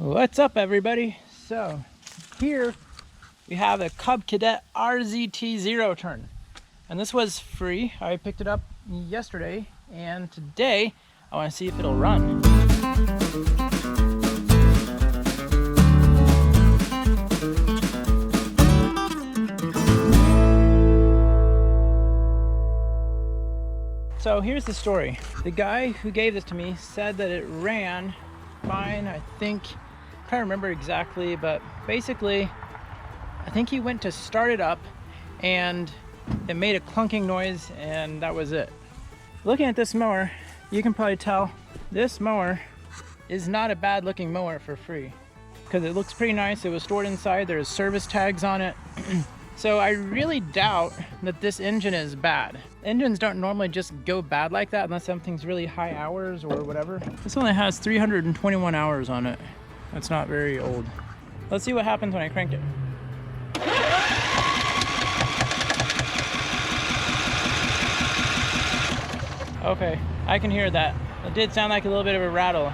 What's up, everybody? So here we have a Cub Cadet RZT zero turn, and this was free. I picked it up yesterday, and today I want to see if it'll run. So here's the story. The guy who gave this to me said that it ran fine. I think, I can't remember exactly, but basically I think he went to start it up and it made a clunking noise, and that was it. Looking at this mower, you can probably tell this mower is not a bad looking mower for free, because it looks pretty nice. It was stored inside, there's service tags on it. So I really doubt that this engine is bad. Engines don't normally just go bad like that unless something's really high hours or whatever. This only has 321 hours on it. That's not very old. Let's see what happens when I crank it. Okay, I can hear that. It did sound like a little bit of a rattle.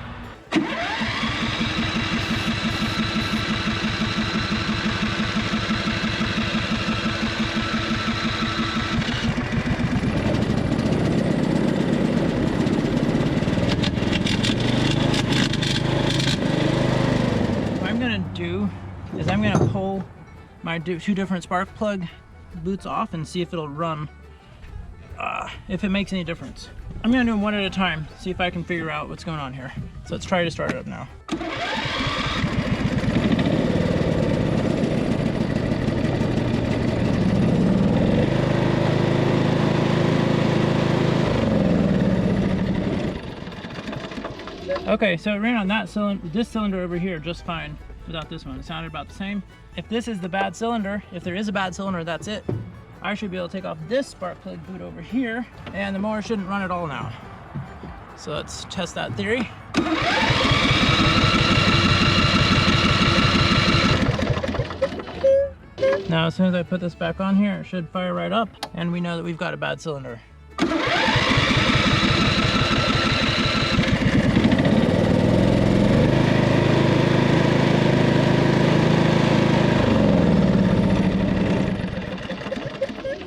I'm gonna pull my two different spark plug boots off and see if it'll run, if it makes any difference. I'm gonna do them one at a time, see if I can figure out what's going on here. So let's try to start it up now. Okay, so it ran on that cylinder, this cylinder over here just fine. Without this one, it sounded about the same. If this is the bad cylinder, if there is a bad cylinder, that's it. I should be able to take off this spark plug boot over here, and the mower shouldn't run at all now. So let's test that theory. Now as soon as I put this back on here, it should fire right up, and we know that we've got a bad cylinder.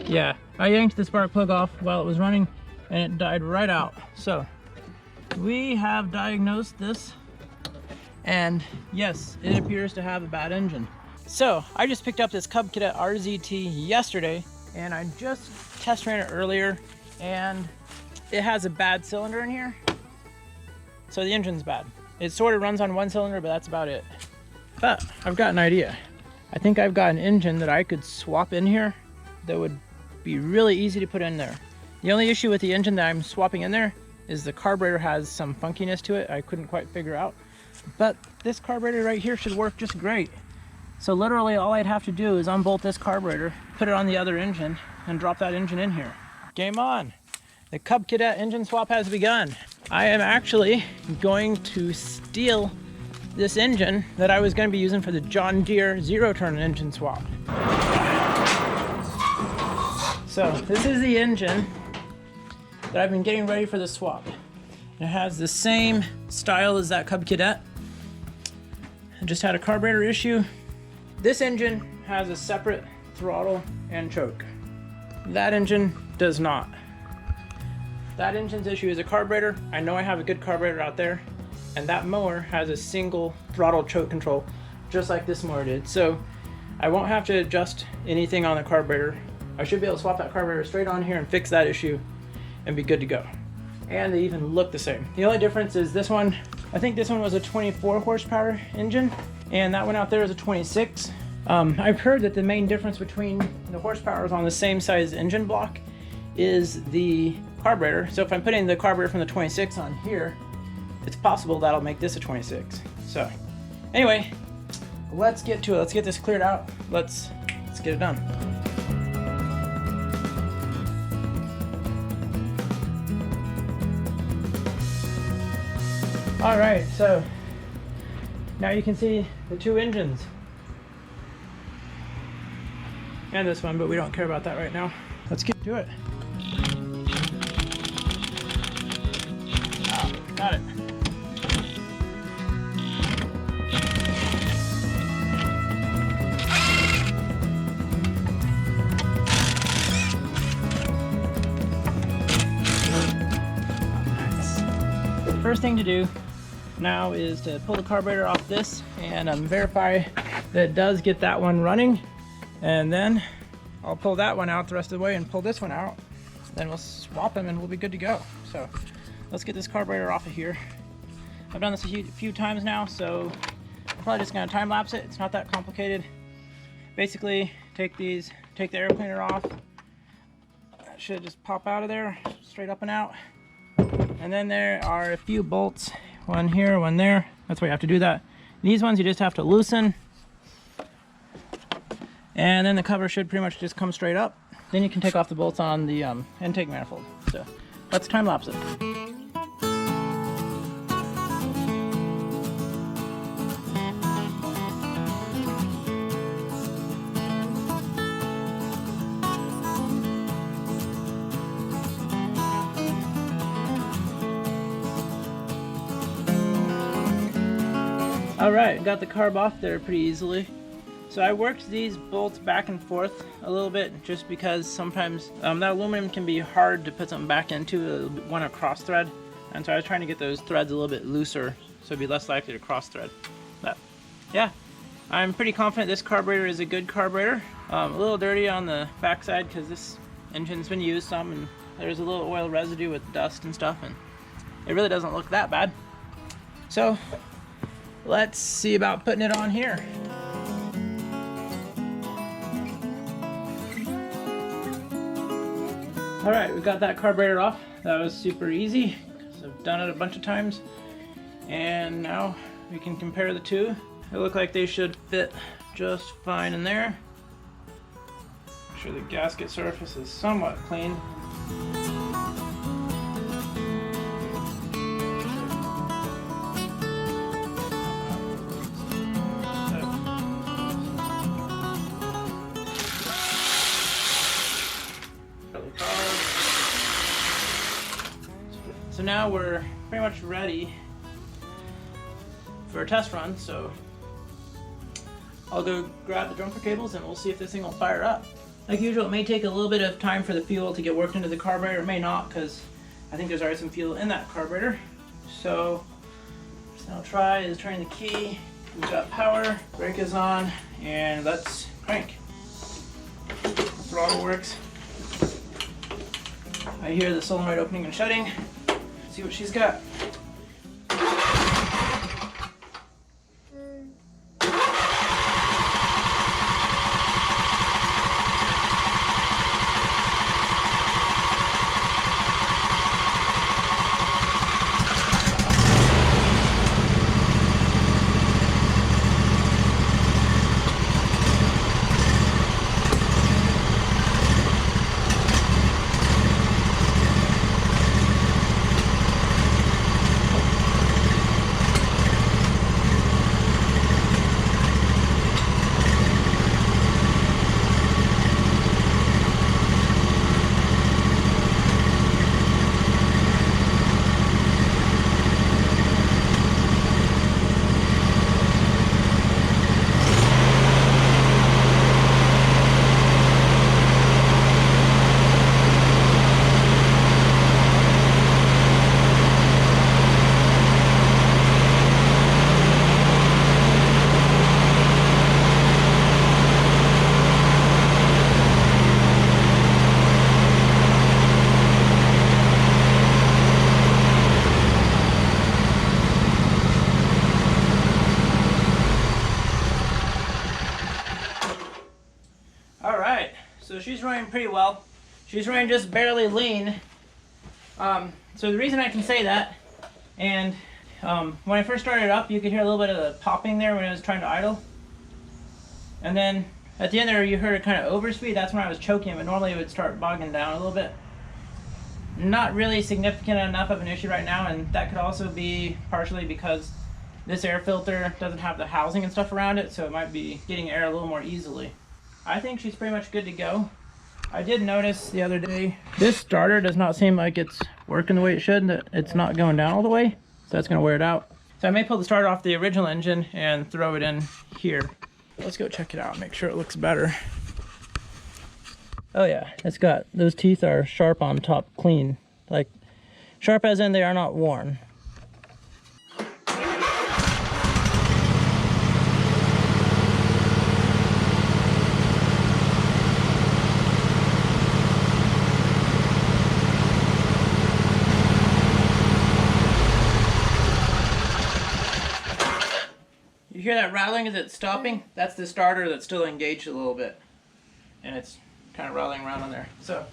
Yeah, I yanked the spark plug off while it was running and it died right out. So we have diagnosed this, and yes, it appears to have a bad engine. So I just picked up this Cub Cadet RZT yesterday, and I just test ran it earlier, and it has a bad cylinder in here. So the engine's bad. It sort of runs on one cylinder, but that's about it. But I've got an idea. I think I've got an engine that I could swap in here that would be really easy to put in there. The only issue with the engine that I'm swapping in there is the carburetor has some funkiness to it I couldn't quite figure out. But this carburetor right here should work just great. So literally all I'd have to do is unbolt this carburetor, put it on the other engine, and drop that engine in here. Game on! The Cub Cadet engine swap has begun. I am actually going to steal this engine that I was going to be using for the John Deere zero turn engine swap. So this is the engine that I've been getting ready for the swap. It has the same style as that Cub Cadet. I just had a carburetor issue. This engine has a separate throttle and choke. That engine does not. That engine's issue is a carburetor. I know I have a good carburetor out there, and that mower has a single throttle choke control, just like this mower did. So I won't have to adjust anything on the carburetor. I should be able to swap that carburetor straight on here and fix that issue and be good to go. And they even look the same. The only difference is this one, I think this one was a 24 horsepower engine, and that one out there is a 26. I've heard that the main difference between the horsepowers on the same size engine block is the carburetor. So if I'm putting the carburetor from the 26 on here, it's possible that'll make this a 26. So anyway, let's get to it. Let's get this cleared out. Let's get it done. All right, so now you can see the two engines. And this one, but we don't care about that right now. Let's get to it. Got it. First thing to do now is to pull the carburetor off this and verify that it does get that one running, and then I'll pull that one out the rest of the way and pull this one out. Then we'll swap them and we'll be good to go. So let's get this carburetor off of here. I've done this a few times now, so I'm probably just gonna time lapse it. It's not that complicated. Basically, take the air cleaner off. That should just pop out of there, straight up and out. And then there are a few bolts, one here, one there. That's why you have to do that. These ones you just have to loosen. And then the cover should pretty much just come straight up. Then you can take off the bolts on the intake manifold. So let's time lapse it. All right, got the carb off there pretty easily. So I worked these bolts back and forth a little bit just because sometimes that aluminum can be hard to put something back into, want to cross thread. And so I was trying to get those threads a little bit looser so it'd be less likely to cross thread. But yeah, I'm pretty confident this carburetor is a good carburetor. A little dirty on the backside because this engine's been used some and there's a little oil residue with dust and stuff, and it really doesn't look that bad. So let's see about putting it on here. All right, we got that carburetor off. That was super easy, because I've done it a bunch of times. And now we can compare the two. They look like they should fit just fine in there. Make sure the gasket surface is somewhat clean. So now we're pretty much ready for a test run, so I'll go grab the jumper cables and we'll see if this thing will fire up. Like usual, it may take a little bit of time for the fuel to get worked into the carburetor. It may not, because I think there's already some fuel in that carburetor. So first thing I'll try is turning the key. We've got power, brake is on, and let's crank. The throttle works. I hear the solenoid opening and shutting. See what she's got. So she's running pretty well. She's running just barely lean. So the reason I can say that, and when I first started it up, you could hear a little bit of the popping there when I was trying to idle. And then at the end there, you heard it kind of overspeed. That's when I was choking, but normally it would start bogging down a little bit. Not really significant enough of an issue right now, and that could also be partially because this air filter doesn't have the housing and stuff around it, so it might be getting air a little more easily. I think she's pretty much good to go. I did notice the other day, this starter does not seem like it's working the way it should, that it's not going down all the way, so that's gonna wear it out. So I may pull the starter off the original engine and throw it in here. Let's go check it out, make sure it looks better. Oh yeah, it's got, those teeth are sharp on top, clean. Like, sharp as in they are not worn. You hear that rattling as it's stopping? That's the starter that's still engaged a little bit. And it's kind of rattling around on there. So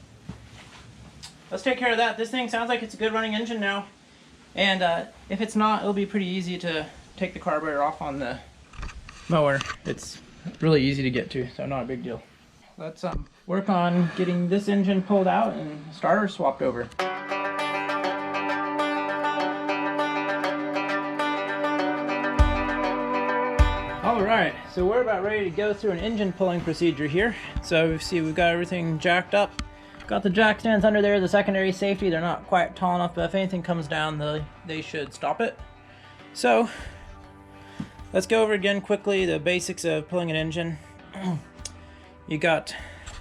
let's take care of that. This thing sounds like it's a good running engine now. And if it's not, it'll be pretty easy to take the carburetor off on the mower. It's really easy to get to, so not a big deal. Let's work on getting this engine pulled out and starter swapped over. Alright, so we're about ready to go through an engine pulling procedure here. So you see we've got everything jacked up. Got the jack stands under there, the secondary safety. They're not quite tall enough, but if anything comes down, they should stop it. So let's go over again quickly the basics of pulling an engine. You got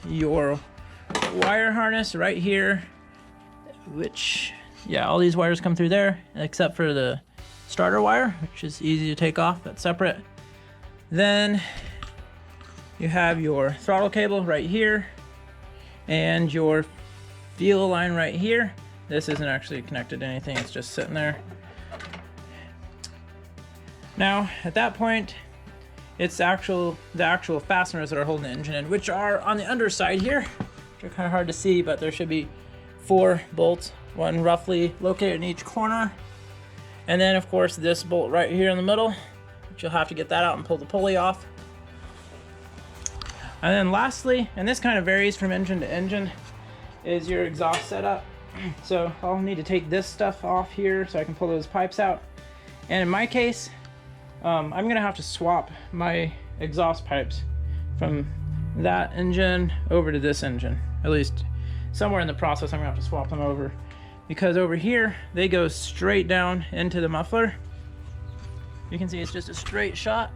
your wire harness right here, which, yeah, all these wires come through there, except for the starter wire, which is easy to take off, that's separate. Then you have your throttle cable right here and your fuel line right here. This isn't actually connected to anything, it's just sitting there. Now, at that point, it's the actual fasteners that are holding the engine in, which are on the underside here, which are kind of hard to see, but there should be 4 bolts, one roughly located in each corner. And then, of course, this bolt right here in the middle, which you'll have to get that out and pull the pulley off. And then lastly, and this kind of varies from engine to engine, is your exhaust setup. So I'll need to take this stuff off here so I can pull those pipes out. And in my case, I'm gonna have to swap my exhaust pipes from that engine over to this engine. At least somewhere in the process I'm gonna have to swap them over, because over here they go straight down into the muffler. You can see it's just a straight shot.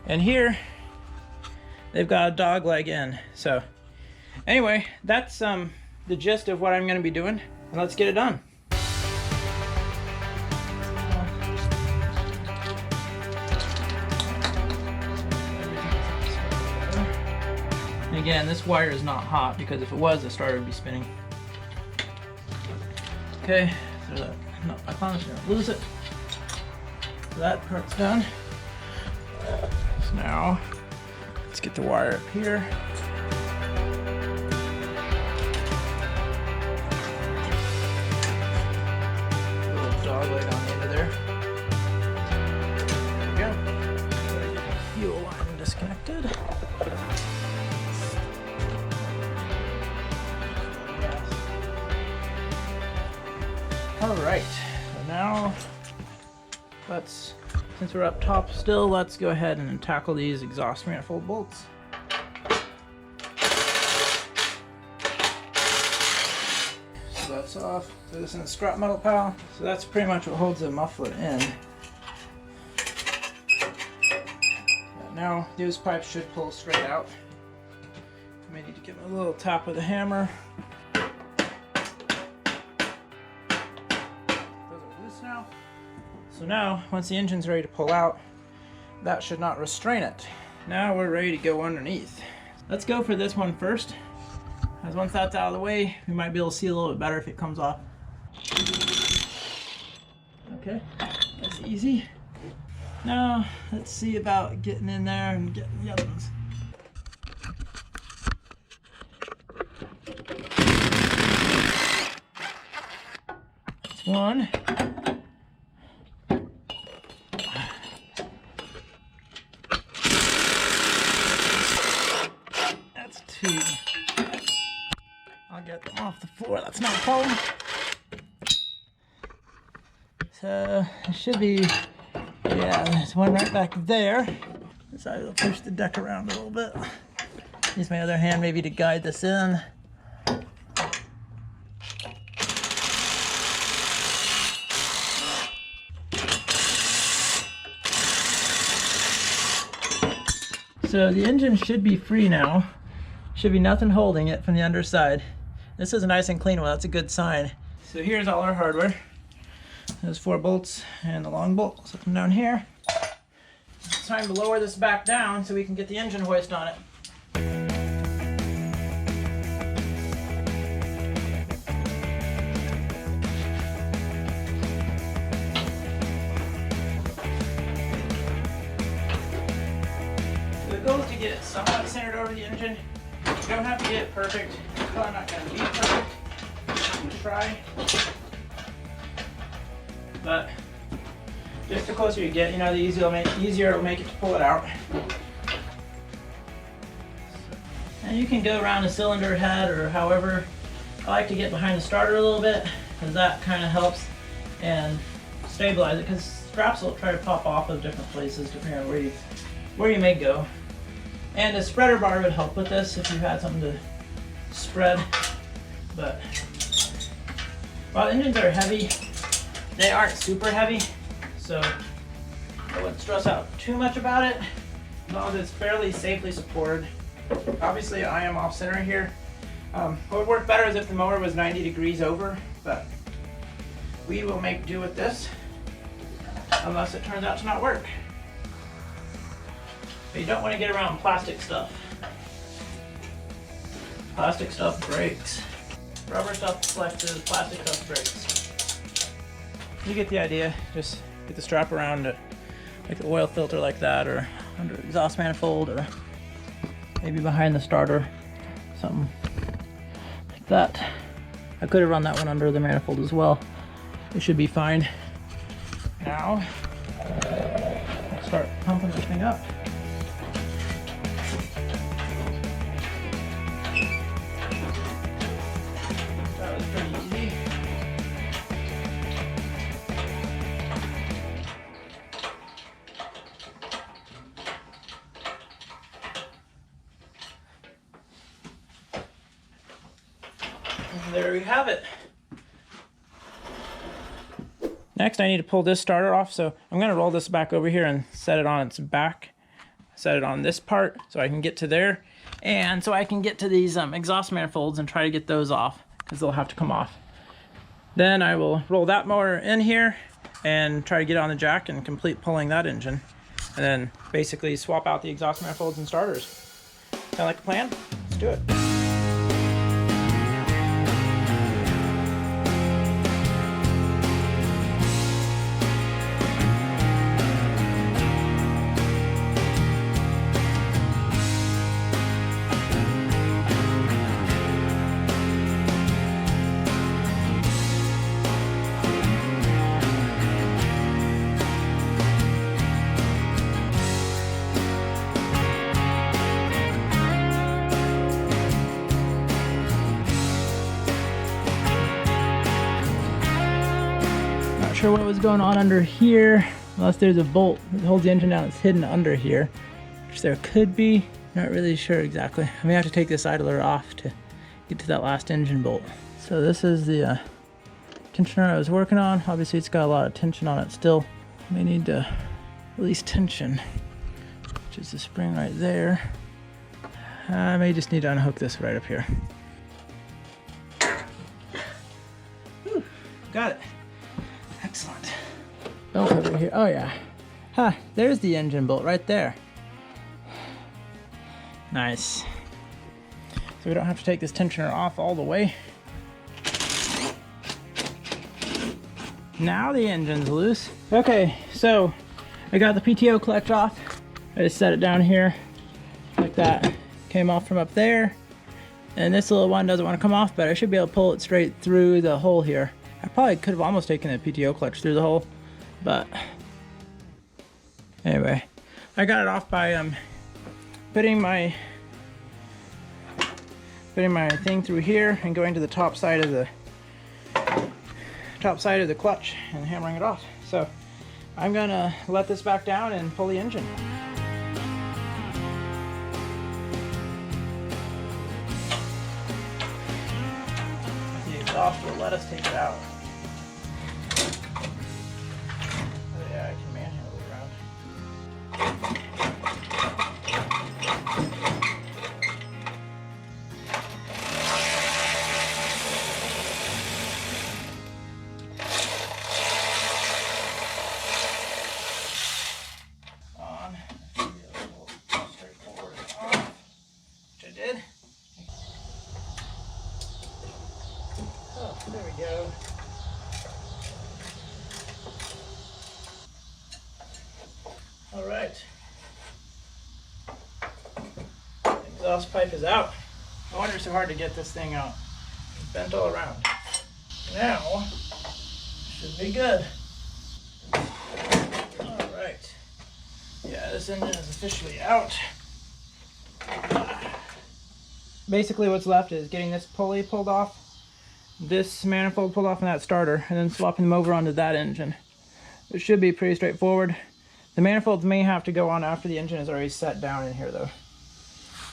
And here they've got a dog leg in. So anyway, that's the gist of what I'm gonna be doing, and let's get it done. And again, this wire is not hot, because if it was, the starter would be spinning. Okay, so that, no, I promise you don't lose it. So that part's done. So now, let's get the wire up here. A little dog leg on the end of there. There we go. Get the fuel line disconnected. Alright, so now since we're up top still, let's go ahead and tackle these exhaust manifold bolts. So that's off. Throw this in the scrap metal pile. So that's pretty much what holds the muffler in. Now these pipes should pull straight out. I may need to give them a little tap with a hammer. Now. So now, once the engine's ready to pull out, that should not restrain it. Now we're ready to go underneath. Let's go for this one first, as once that's out of the way, we might be able to see a little bit better if it comes off. Okay, that's easy. Now, let's see about getting in there and getting the other ones. That's one. I'll get them off the floor, that's not a problem. So it should be, yeah, there's one right back there. Decided to push the deck around a little bit. Use my other hand maybe to guide this in. So the engine should be free now. Should be nothing holding it from the underside. This is nice and clean, well that's a good sign. So here's all our hardware. There's 4 bolts and the long bolt. Set them down here. It's time to lower this back down so we can get the engine hoist on it. it somewhat centered over the engine. You don't have to get it perfect. It's probably not going to be perfect. I'm going to try. But just the closer you get, you know, the easier it'll make it to pull it out. And you can go around the cylinder head or however. I like to get behind the starter a little bit because that kind of helps and stabilize it, because straps will try to pop off of different places depending on where you may go. And a spreader bar would help with this if you had something to spread. But while engines are heavy, they aren't super heavy, so I wouldn't stress out too much about it as long as it's fairly safely supported. Obviously I am off center here. What would work better is if the mower was 90 degrees over, but we will make do with this unless it turns out to not work. But you don't want to get around plastic stuff. Plastic stuff breaks. Rubber stuff flexes, plastic stuff breaks. You get the idea. Just get the strap around it, like the oil filter like that, or under the exhaust manifold, or maybe behind the starter, something like that. I could have run that one under the manifold as well. It should be fine. Now, let's start pumping this thing up. That was pretty easy. And there we have it. Next, I need to pull this starter off, so I'm going to roll this back over here and set it on its back. Set it on this part so I can get to there, and so I can get to these exhaust manifolds and try to get those off, because they'll have to come off. Then I will roll that mower in here and try to get on the jack and complete pulling that engine, and then basically swap out the exhaust manifolds and starters. Sound like a plan? Let's do it. Sure what was going on under here, unless there's a bolt that holds the engine down that's hidden under here, which there could be. Not really sure exactly. I may have to take this idler off to get to that last engine bolt. So this is the tensioner I was working on. Obviously it's got a lot of tension on it still. May need to release tension, which is the spring right there. I may just need to unhook this right up here. Whew, got it. Excellent. Bolt over here. Oh yeah. Ha, there's the engine bolt right there. Nice. So we don't have to take this tensioner off all the way. Now the engine's loose. Okay, so I got the PTO clutch off. I just set it down here like that. Came off from up there. And this little one doesn't want to come off, but I should be able to pull it straight through the hole here. I probably could have almost taken the PTO clutch through the hole, but anyway, I got it off by putting my thing through here and going to the top side of the clutch and hammering it off. So I'm gonna let this back down and pull the engine. The exhaust will let us take it out. Oh yeah, I can manhandle it around. On. Straightforward off, which I did. Oh, there we go. All right. exhaust pipe is out. No wonder it's so hard to get this thing out. It's bent all around. Now, should be good. All right. Yeah, this engine is officially out. Basically what's left is getting this pulley pulled off, this manifold pulled off in that starter, and then swapping them over onto that engine. It should be pretty straightforward. The manifolds may have to go on after the engine is already set down in here though.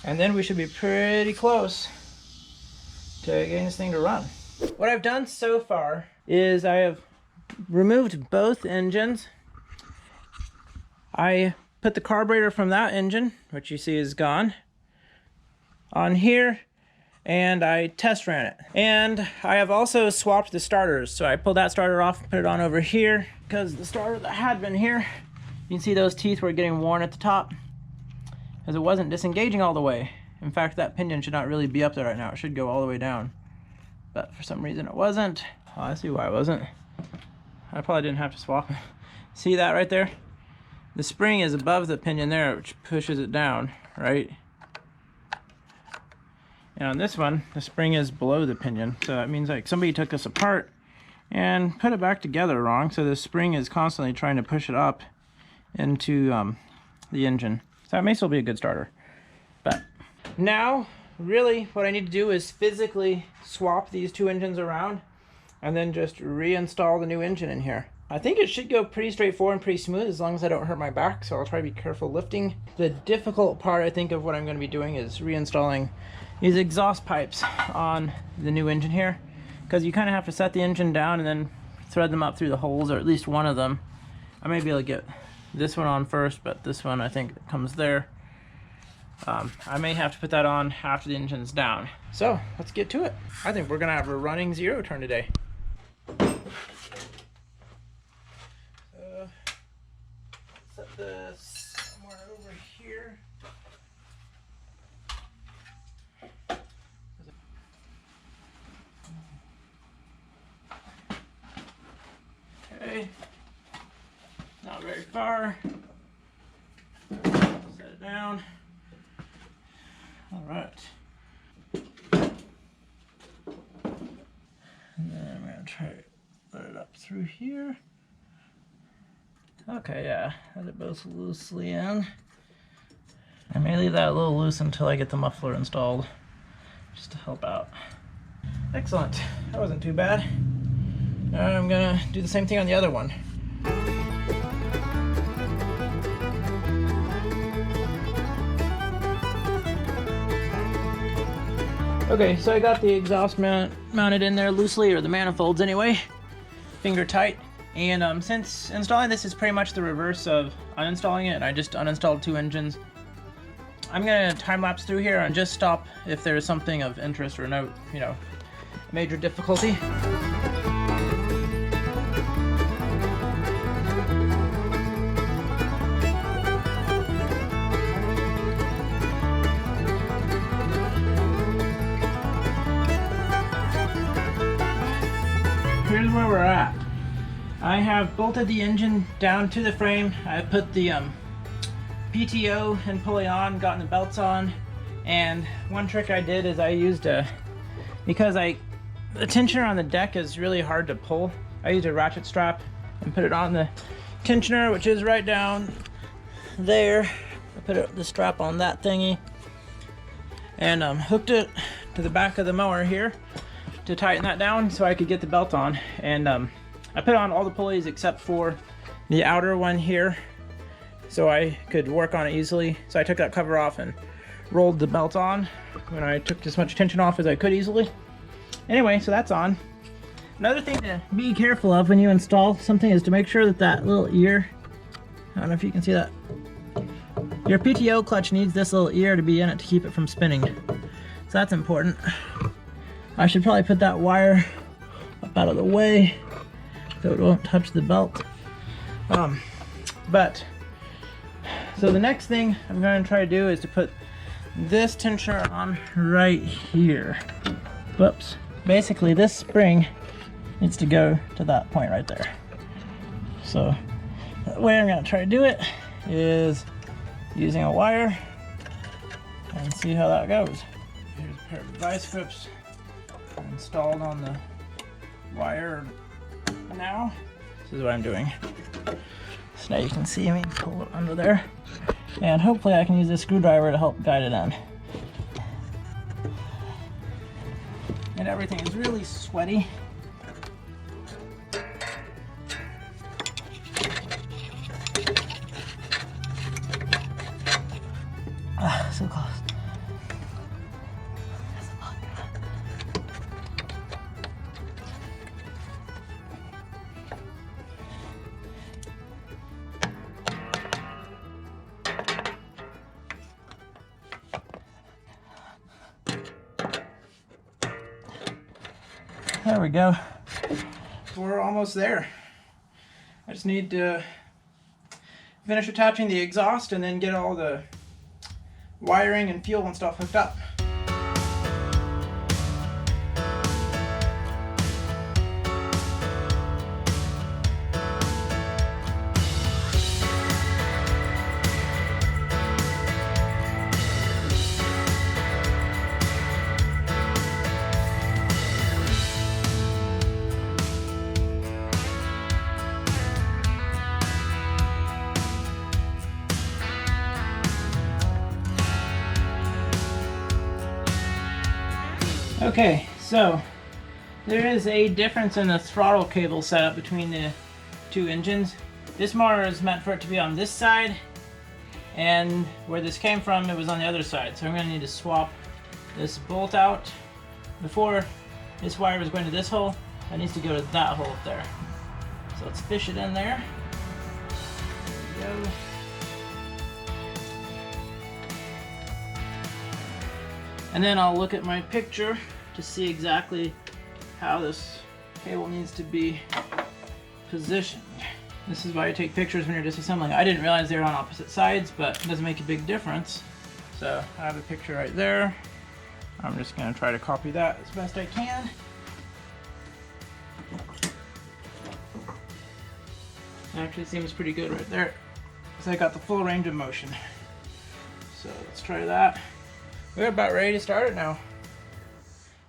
And then we should be pretty close to getting this thing to run. What I've done so far is I have removed both engines. I put the carburetor from that engine, which you see is gone, on here, and I test ran it. And I have also swapped the starters. So I pulled that starter off and put it on over here, because the starter that had been here, you can see those teeth were getting worn at the top because it wasn't disengaging all the way. In fact, that pinion should not really be up there right now. It should go all the way down. But for some reason it wasn't. Oh, I see why it wasn't. I probably didn't have to swap it. See that right there? The spring is above the pinion there, which pushes it down, right? And on this one, the spring is below the pinion. So that means like somebody took this apart and put it back together wrong. So the spring is constantly trying to push it up into the engine. So that may still be a good starter. But now, really, what I need to do is physically swap these two engines around and then just reinstall the new engine in here. I think it should go pretty straightforward and pretty smooth as long as I don't hurt my back, so I'll try to be careful lifting. The difficult part, I think, of what I'm going to be doing is reinstalling these exhaust pipes on the new engine here, because you kind of have to set the engine down and then thread them up through the holes, or at least one of them. I may be able to get this one on first, but this one I think comes there. I may have to put that on after the engine's down. So let's get to it. I think we're gonna have a running zero turn today. Set this somewhere over here. Okay, not very far. Set it down. All right. And then I'm gonna try to put it up through here. Okay, yeah, had it both loosely in. I may leave that a little loose until I get the muffler installed, just to help out. Excellent, that wasn't too bad. Now I'm gonna do the same thing on the other one. Okay, so I got the exhaust mounted in there loosely, or the manifolds anyway, finger tight. And since installing this is pretty much the reverse of uninstalling it, I just uninstalled two engines. I'm gonna time lapse through here and just stop if there's something of interest or no, major difficulty. Here's where we're at. I have bolted the engine down to the frame. I put the PTO and pulley on, gotten the belts on, and one trick I did is I used because the tensioner on the deck is really hard to pull, I used a ratchet strap and put it on the tensioner, which is right down there. I put the strap on that thingy and hooked it to the back of the mower here to tighten that down so I could get the belt on. And I put on all the pulleys except for the outer one here so I could work on it easily. So I took that cover off and rolled the belt on when I took as much tension off as I could easily. Anyway, so that's on. Another thing to be careful of when you install something is to make sure that that little ear, I don't know if you can see that, your PTO clutch needs this little ear to be in it to keep it from spinning. So that's important. I should probably put that wire up out of the way so it won't touch the belt. So the next thing I'm going to try to do is to put this tensioner on right here. Whoops. Basically this spring needs to go to that point right there. So the way I'm going to try to do it is using a wire and see how that goes. Here's a pair of vice grips installed on the wire now. This is what I'm doing. So now you can see me pull it under there, and hopefully I can use this screwdriver to help guide it in. And everything is really sweaty. So close. There we go. We're almost there. I just need to finish attaching the exhaust and then get all the wiring and fuel and stuff hooked up. Okay, so there is a difference in the throttle cable setup between the two engines. This motor is meant for it to be on this side, and where this came from, it was on the other side. So I'm going to need to swap this bolt out. Before this wire was going to this hole, it needs to go to that hole up there. So let's fish it in there. There we go. And then I'll look at my picture to see exactly how this cable needs to be positioned. This is why I take pictures when you're disassembling. I didn't realize they were on opposite sides, but it doesn't make a big difference. So I have a picture right there. I'm just going to try to copy that as best I can. It actually seems pretty good right there, because I got the full range of motion. So let's try that. We're about ready to start it now.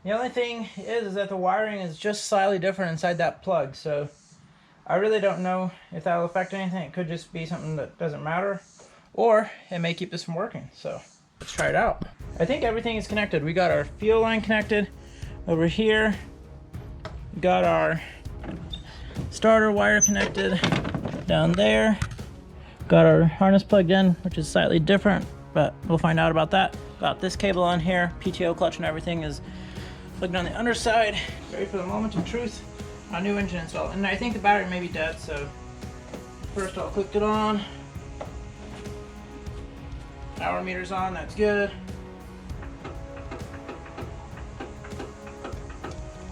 The only thing is that the wiring is just slightly different inside that plug, so I really don't know if that will affect anything. It could just be something that doesn't matter, or it may keep this from working. So let's try it out. I think everything is connected. We got our fuel line connected over here. We got our starter wire connected down there. Got our harness plugged in, which is slightly different, but we'll find out about that. Got this cable on here. PTO clutch and everything is plugged on the underside. Ready for the moment of truth. A new engine installed. And I think the battery may be dead, so first I'll click it on. Power meter's on, that's good.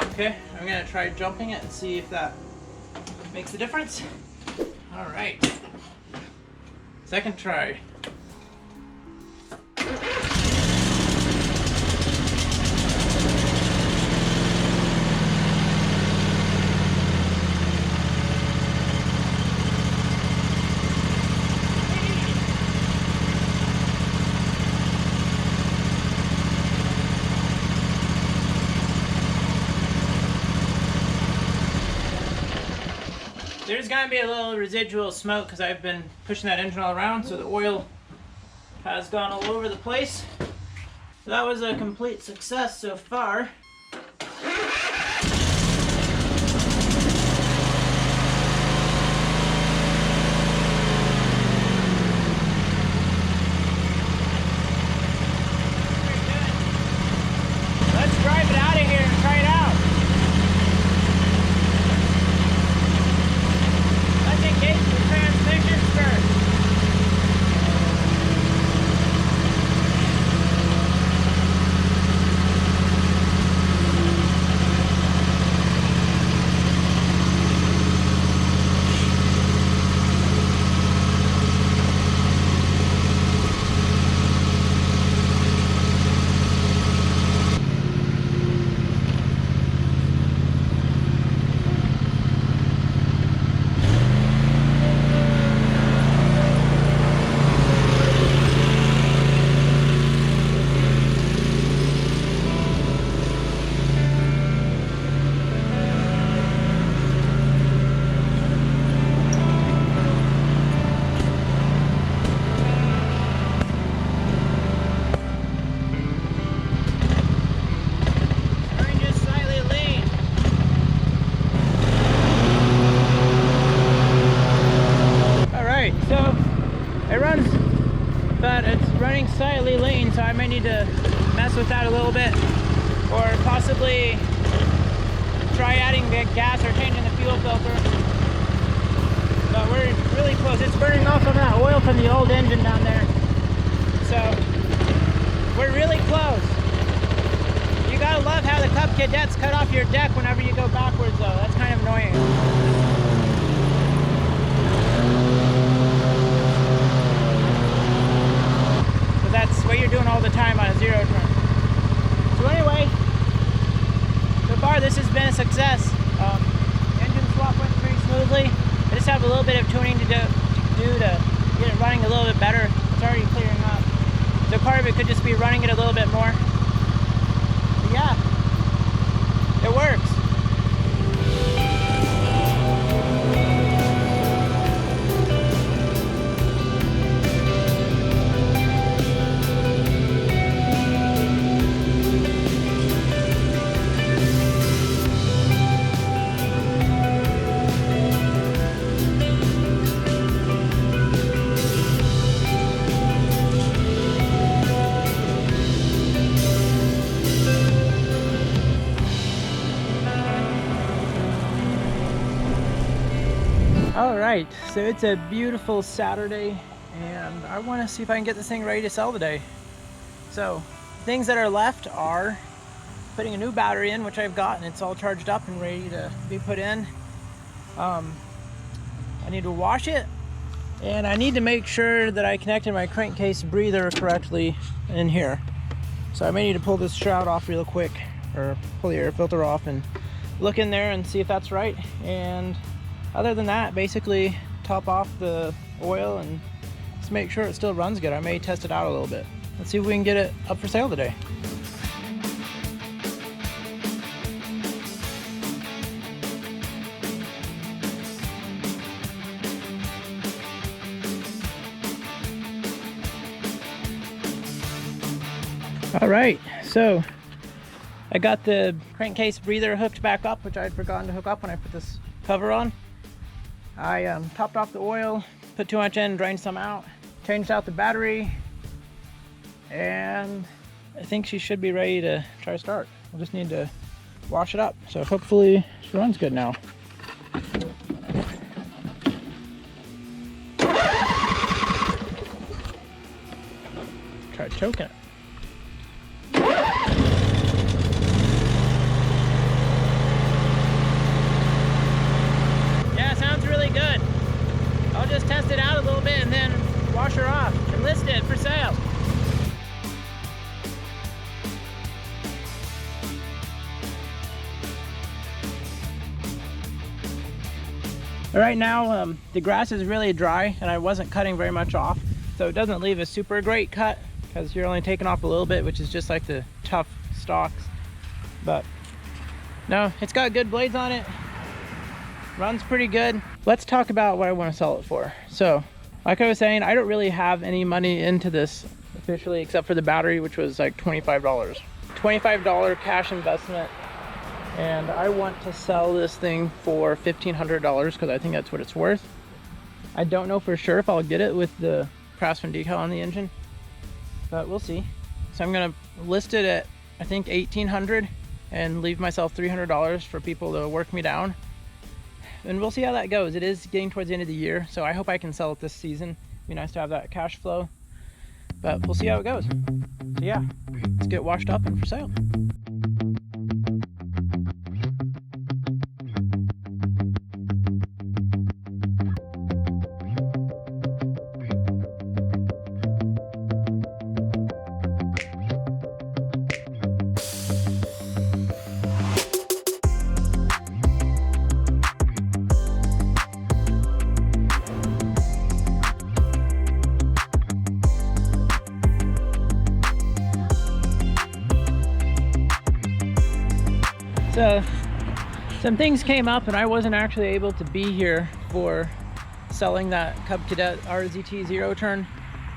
Okay, I'm gonna try jumping it and see if that makes a difference. All right, second try. There's gonna be a little residual smoke because I've been pushing that engine all around, so the oil has gone all over the place. So that was a complete success so far. Let's drive it out of here and try it out. Engage the transmission first. slightly lean, so I may need to mess with that a little bit, or possibly try adding gas or changing the fuel filter. But we're really close. It's burning off some of that oil from the old engine down there, so we're really close. You gotta love how the Cub Cadets cut off your deck whenever you go backwards, though. That's kind of annoying. That's what you're doing all the time on a zero turn. So anyway, so far this has been a success. Engine swap went pretty smoothly. I just have a little bit of tuning to do to get it running a little bit better. It's already clearing up. So part of it could just be running it a little bit more. But yeah, it works. Alright, so it's a beautiful Saturday and I want to see if I can get this thing ready to sell today. So, things that are left are putting a new battery in, which I've got, and it's all charged up and ready to be put in. I need to wash it, and I need to make sure that I connected my crankcase breather correctly in here. So I may need to pull this shroud off real quick, or pull the air filter off and look in there and see if that's right. And other than that, basically top off the oil and just make sure it still runs good. I may test it out a little bit. Let's see if we can get it up for sale today. All right, so I got the crankcase breather hooked back up, which I had forgotten to hook up when I put this cover on. I topped off the oil, put too much in, drained some out, changed out the battery, and I think she should be ready to try start. We'll just need to wash it up. So hopefully she runs good now. Try choking it. Good. I'll just test it out a little bit and then wash her off and list it for sale. Right now the grass is really dry and I wasn't cutting very much off, so it doesn't leave a super great cut because you're only taking off a little bit, which is just like the tough stalks. But no, it's got good blades on it. Runs pretty good. Let's talk about what I want to sell it for. So, like I was saying, I don't really have any money into this officially except for the battery, which was like $25. $25 cash investment. And I want to sell this thing for $1,500 because I think that's what it's worth. I don't know for sure if I'll get it with the Craftsman decal on the engine, but we'll see. So I'm gonna list it at, I think, $1,800 and leave myself $300 for people to work me down. And we'll see how that goes. It is getting towards the end of the year, so I hope I can sell it this season. It'd be nice to have that cash flow, but we'll see how it goes. So yeah, let's get washed up and for sale. So some things came up and I wasn't actually able to be here for selling that Cub Cadet RZT zero turn.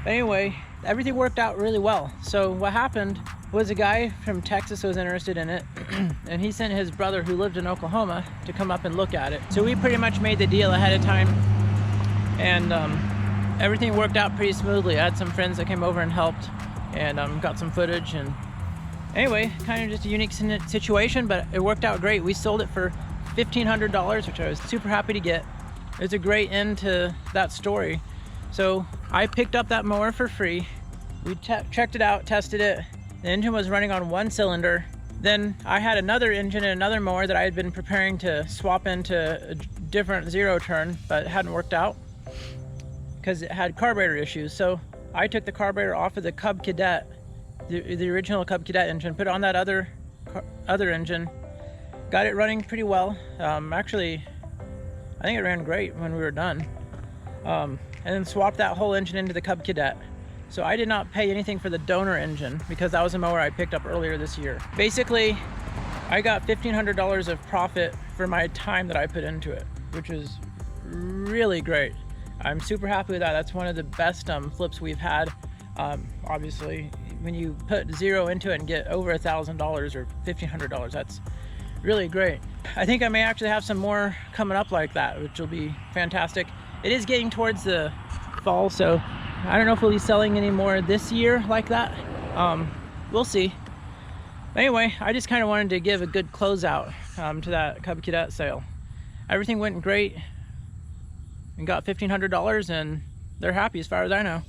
But anyway, everything worked out really well. So what happened was a guy from Texas was interested in it and he sent his brother who lived in Oklahoma to come up and look at it. So we pretty much made the deal ahead of time and everything worked out pretty smoothly. I had some friends that came over and helped, and got some footage. And anyway, kind of just a unique situation, but it worked out great. We sold it for $1,500, which I was super happy to get. It's a great end to that story. So I picked up that mower for free. We checked it out, tested it. The engine was running on 1 cylinder. Then I had another engine and another mower that I had been preparing to swap into a different zero turn, but it hadn't worked out because it had carburetor issues. So I took the carburetor off of the Cub Cadet, the original Cub Cadet engine, put it on that other engine, got it running pretty well. Actually, I think it ran great when we were done. And then swapped that whole engine into the Cub Cadet. So I did not pay anything for the donor engine because that was a mower I picked up earlier this year. Basically, I got $1,500 of profit for my time that I put into it, which is really great. I'm super happy with that. That's one of the best flips we've had. Obviously, when you put zero into it and get over $1,000 or $1,500, that's really great. I think I may actually have some more coming up like that, which will be fantastic. It is getting towards the fall, so I don't know if we'll be selling any more this year like that. We'll see. But anyway, I just kind of wanted to give a good closeout to that Cub Cadet sale. Everything went great and got $1,500, and they're happy as far as I know.